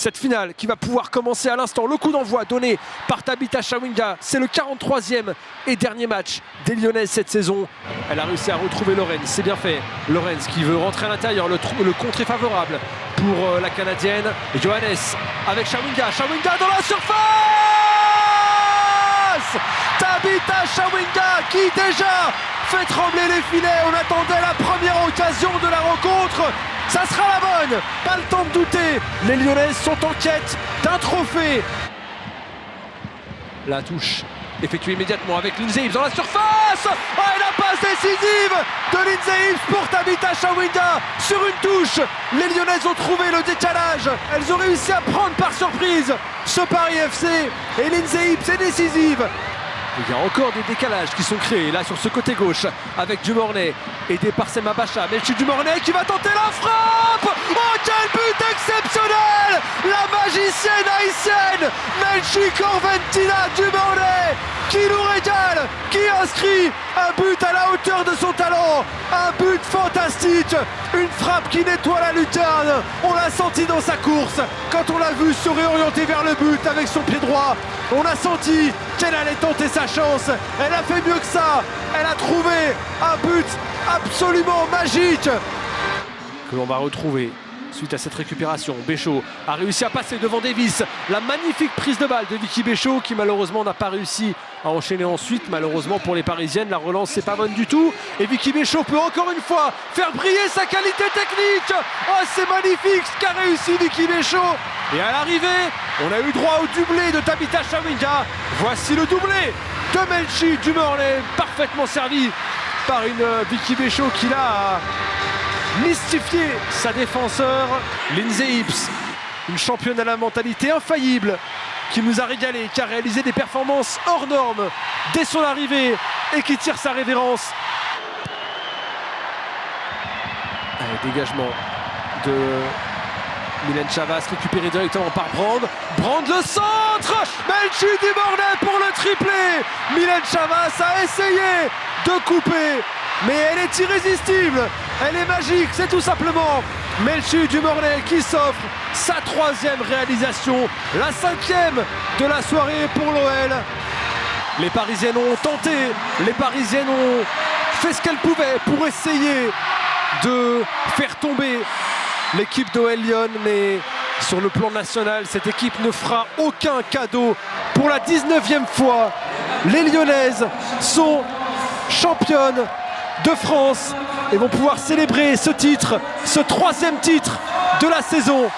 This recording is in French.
Cette finale qui va pouvoir commencer à l'instant. Le coup d'envoi donné par Tabitha Chawinga. C'est le 43e et dernier match des Lyonnaises cette saison. Elle a réussi à retrouver Lorenz, c'est bien fait. Lorenz qui veut rentrer à l'intérieur, le contre est favorable pour la Canadienne. Et Johannes avec Chawinga, Chawinga dans la surface. Tabitha Chawinga qui déjà fait trembler les filets. On attendait la première occasion de la rencontre. Ça sera la bonne, pas le temps de douter. Les Lyonnaises sont en quête d'un trophée. La touche effectuée immédiatement avec Lindsay Hibbs dans la surface. Oh, et la passe décisive de Lindsay Hibbs pour Tabitha Chawinga sur une touche. Les Lyonnaises ont trouvé le décalage. Elles ont réussi à prendre par surprise ce Paris FC. Et Lindsay Hibbs est décisive. Il y a encore des décalages qui sont créés là sur ce côté gauche avec Dumornay aidé par Selma Bacha. Melchi Dumornay qui va tenter la frappe. Oh, quel but exceptionnel! La magicienne haïtienne Melchi Corventina Dumornay qui nous régale, qui inscrit un but à la hauteur de son talent, un but fantastique, une frappe qui nettoie la lucarne. On l'a senti dans sa course quand on l'a vu se réorienter vers le but avec son pied droit. On a senti qu'elle allait tenter sa chance. Elle a fait mieux que ça. Elle a trouvé un but absolument magique que l'on va retrouver suite à cette récupération. Béchot a réussi à passer devant Davis. La magnifique prise de balle de Vicky Béchot qui malheureusement n'a pas réussi à enchaîner ensuite. Malheureusement pour les Parisiennes, la relance c'est pas bonne du tout. Et Vicky Béchot peut encore une fois faire briller sa qualité technique. Oh, c'est magnifique ce qu'a réussi Vicky Béchot. Et à l'arrivée, on a eu droit au doublé de Tabitha Chawinga. Voici le doublé de Melchi Dumornay, parfaitement servi par une Vicky Béchot qui l'a mystifié sa défenseur Lindsay Hibbs, une championne à la mentalité infaillible qui nous a régalé, qui a réalisé des performances hors normes dès son arrivée et qui tire sa révérence. Allez, dégagement de Mylène Chavas récupéré directement par Brand. Brand le centre. Melchi Dumornay pour le triplé. Mylène Chavas a essayé de couper, mais elle est irrésistible. Elle est magique, c'est tout simplement Melchi Dumornay qui s'offre sa 3e réalisation, la 5e de la soirée pour l'OL. Les Parisiennes ont tenté, les Parisiennes ont fait ce qu'elles pouvaient pour essayer de faire tomber l'équipe d'OL Lyon, mais sur le plan national, cette équipe ne fera aucun cadeau. Pour la 19e fois, les Lyonnaises sont championnes de France et vont pouvoir célébrer ce titre, ce 3e titre de la saison.